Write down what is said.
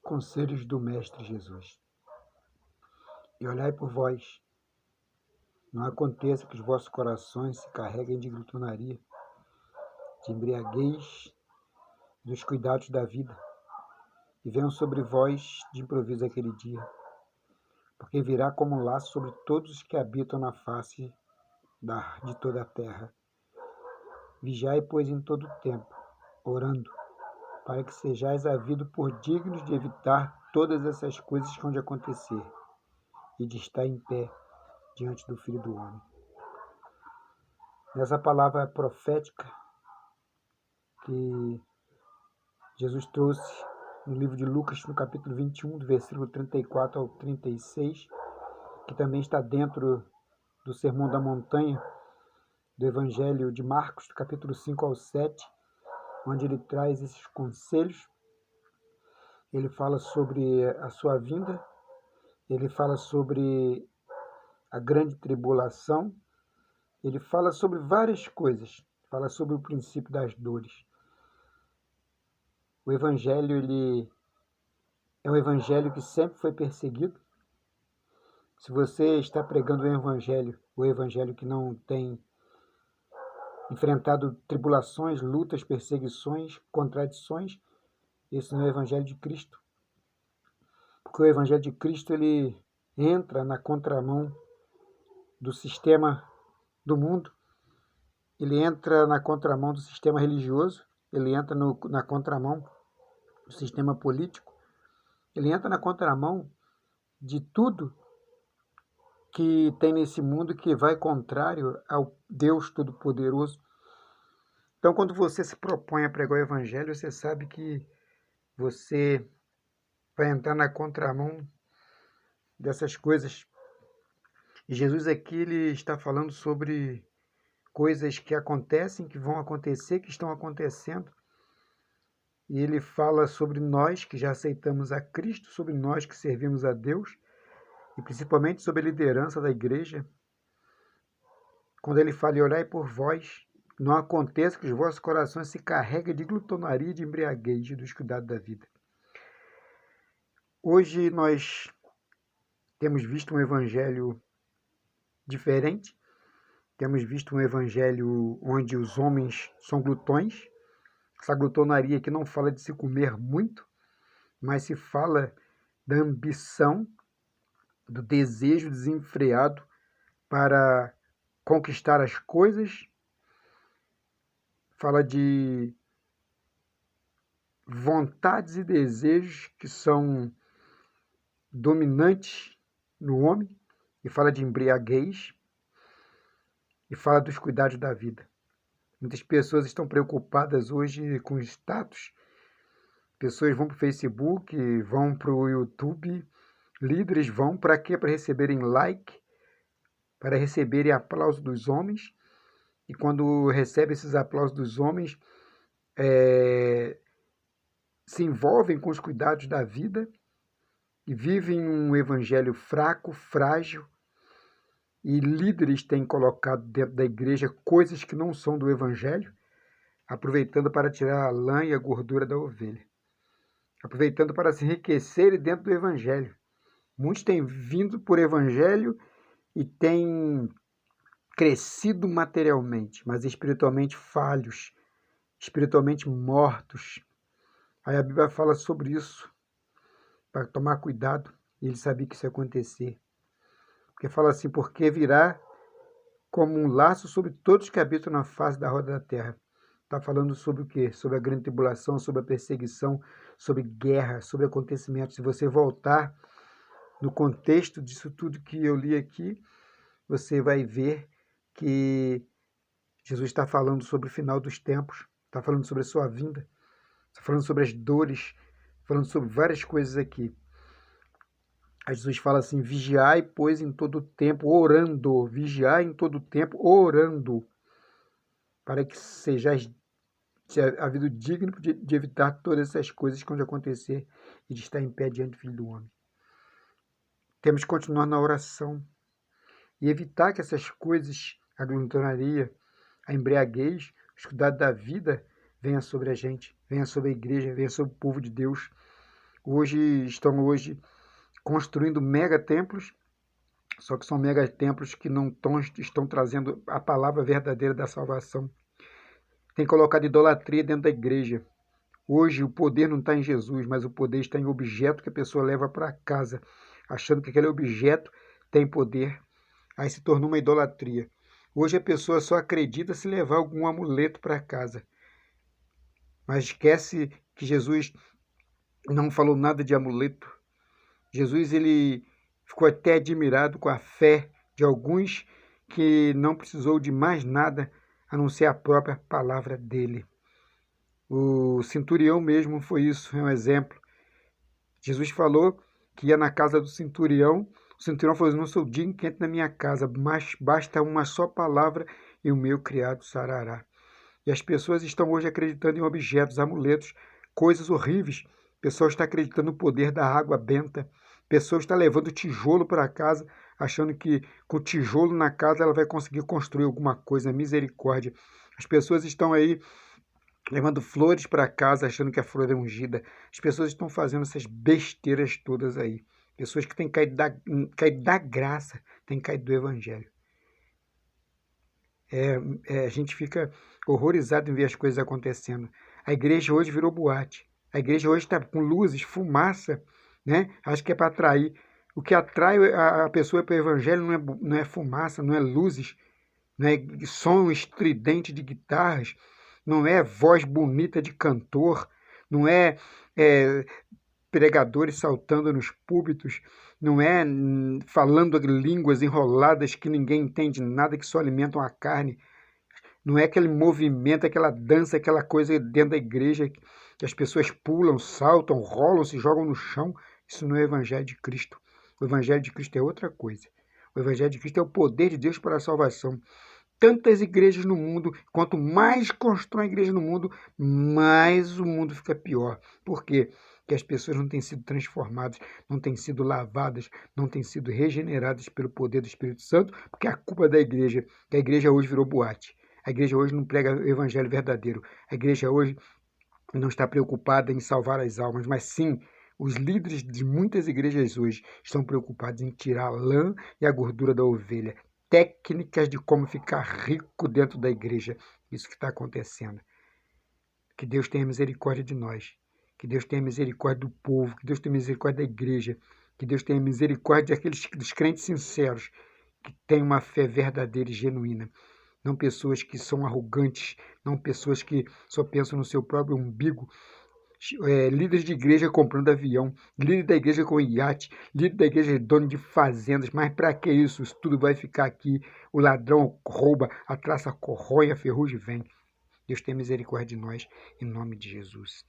Conselhos do Mestre Jesus. E olhai por vós, não aconteça que os vossos corações se carreguem de glutonaria, de embriaguez dos cuidados da vida, e venham sobre vós de improviso aquele dia, porque virá como um laço sobre todos os que habitam na face de toda a terra. Vigiai, pois, em todo o tempo, orando, para que sejais havidos por dignos de evitar todas essas coisas que hão de acontecer, e de estar em pé diante do Filho do Homem. Nessa palavra profética que Jesus trouxe no livro de Lucas, no capítulo 21, do versículo 34 ao 36, que também está dentro do Sermão da Montanha, do Evangelho de Marcos, do capítulo 5 ao 7, onde ele traz esses conselhos. Ele fala sobre a sua vinda, ele fala sobre a grande tribulação, ele fala sobre várias coisas, fala sobre o princípio das dores. O Evangelho, ele é um Evangelho que sempre foi perseguido. Se você está pregando o Evangelho que não tem enfrentado tribulações, lutas, perseguições, contradições, esse não é o Evangelho de Cristo. Porque o Evangelho de Cristo, ele entra na contramão do sistema do mundo, ele entra na contramão do sistema religioso, ele entra na contramão do sistema político, ele entra na contramão de tudo que tem nesse mundo que vai contrário ao Deus Todo-Poderoso. Então, quando você se propõe a pregar o Evangelho, você sabe que você vai entrar na contramão dessas coisas. E Jesus aqui ele está falando sobre coisas que acontecem, que vão acontecer, que estão acontecendo. E ele fala sobre nós que já aceitamos a Cristo, sobre nós que servimos a Deus, e principalmente sobre a liderança da igreja. Quando ele fala, e olhai por vós, não aconteça que os vossos corações se carreguem de glutonaria e de embriaguez dos cuidados da vida. Hoje nós temos visto um evangelho diferente, temos visto um evangelho onde os homens são glutões. Essa glutonaria que não fala de se comer muito, mas se fala da ambição, do desejo desenfreado para conquistar as coisas, fala de vontades e desejos que são dominantes no homem, e fala de embriaguez, e fala dos cuidados da vida. Muitas pessoas estão preocupadas hoje com status. Pessoas vão para o Facebook, vão para o YouTube, líderes vão para quê? Para receberem like, para receberem aplauso dos homens. E quando recebem esses aplausos dos homens, se envolvem com os cuidados da vida e vivem um evangelho fraco, frágil. E líderes têm colocado dentro da igreja coisas que não são do evangelho, aproveitando para tirar a lã e a gordura da ovelha, aproveitando para se enriquecerem dentro do evangelho. Muitos têm vindo por evangelho e têm crescido materialmente, mas espiritualmente falhos, espiritualmente mortos. Aí a Bíblia fala sobre isso, para tomar cuidado, e ele sabia que isso ia acontecer. Porque fala assim, porque virá como um laço sobre todos que habitam na face da roda da terra. Está falando sobre o quê? Sobre a grande tribulação, sobre a perseguição, sobre guerra, sobre acontecimentos. Se você voltar no contexto disso tudo que eu li aqui, você vai ver que Jesus está falando sobre o final dos tempos, está falando sobre a sua vinda, está falando sobre as dores, falando sobre várias coisas aqui. Aí Jesus fala assim, vigiai, pois, em todo o tempo, orando, vigiai em todo o tempo, orando, para que sejais havido digno de evitar todas essas coisas que vão acontecer e de estar em pé diante do Filho do Homem. Temos que continuar na oração e evitar que essas coisas, a glutonaria, a embriaguez, os cuidados da vida, venha sobre a gente, venha sobre a igreja, venha sobre o povo de Deus. estão construindo mega templos, só que são mega templos que não estão trazendo a palavra verdadeira da salvação. Tem colocado idolatria dentro da igreja. Hoje o poder não está em Jesus, mas o poder está em objeto que a pessoa leva para casa, achando que aquele objeto tem poder. Aí se tornou uma idolatria. Hoje a pessoa só acredita se levar algum amuleto para casa. Mas esquece que Jesus não falou nada de amuleto. Jesus ele ficou até admirado com a fé de alguns que não precisou de mais nada a não ser a própria palavra dele. O centurião mesmo foi isso, é um exemplo. Jesus falou que ia na casa do centurião. O centurião falou: não sou digno que entre na minha casa, mas basta uma só palavra e o meu criado sarará. E as pessoas estão hoje acreditando em objetos, amuletos, coisas horríveis. O pessoal está acreditando no poder da água benta. A pessoa está levando tijolo para casa, achando que com tijolo na casa ela vai conseguir construir alguma coisa. Misericórdia. As pessoas estão aí levando flores para casa, achando que a flor é ungida. As pessoas estão fazendo essas besteiras todas aí. Pessoas que têm caído da graça, têm caído do evangelho. A gente fica horrorizado em ver as coisas acontecendo. A igreja hoje virou boate. A igreja hoje está com luzes, fumaça, né? Acho que é para atrair. O que atrai a pessoa para o evangelho não é fumaça, não é luzes, não é som estridente de guitarras, não é voz bonita de cantor, não é pregadores saltando nos púlpitos, não é falando línguas enroladas que ninguém entende nada, que só alimentam a carne. Não é aquele movimento, aquela dança, aquela coisa dentro da igreja que as pessoas pulam, saltam, rolam, se jogam no chão. Isso não é o evangelho de Cristo. O evangelho de Cristo é outra coisa. O evangelho de Cristo é o poder de Deus para a salvação. Tantas igrejas no mundo, quanto mais constrói a igreja no mundo, mais o mundo fica pior. Por quê? Porque as pessoas não têm sido transformadas, não têm sido lavadas, não têm sido regeneradas pelo poder do Espírito Santo, porque a culpa é da igreja, que a igreja hoje virou boate. A igreja hoje não prega o evangelho verdadeiro. A igreja hoje não está preocupada em salvar as almas, mas sim, os líderes de muitas igrejas hoje estão preocupados em tirar a lã e a gordura da ovelha. Técnicas de como ficar rico dentro da igreja. Isso que está acontecendo. Que Deus tenha misericórdia de nós. Que Deus tenha misericórdia do povo. Que Deus tenha misericórdia da igreja. Que Deus tenha misericórdia dos crentes sinceros, que têm uma fé verdadeira e genuína. Não pessoas que são arrogantes, não pessoas que só pensam no seu próprio umbigo. Líderes de igreja comprando avião, líder da igreja com iate, líder da igreja dono de fazendas, mas para que isso? Isso tudo vai ficar aqui. O ladrão rouba, a traça corrói, a ferrugem vem. Deus tenha misericórdia de nós, em nome de Jesus.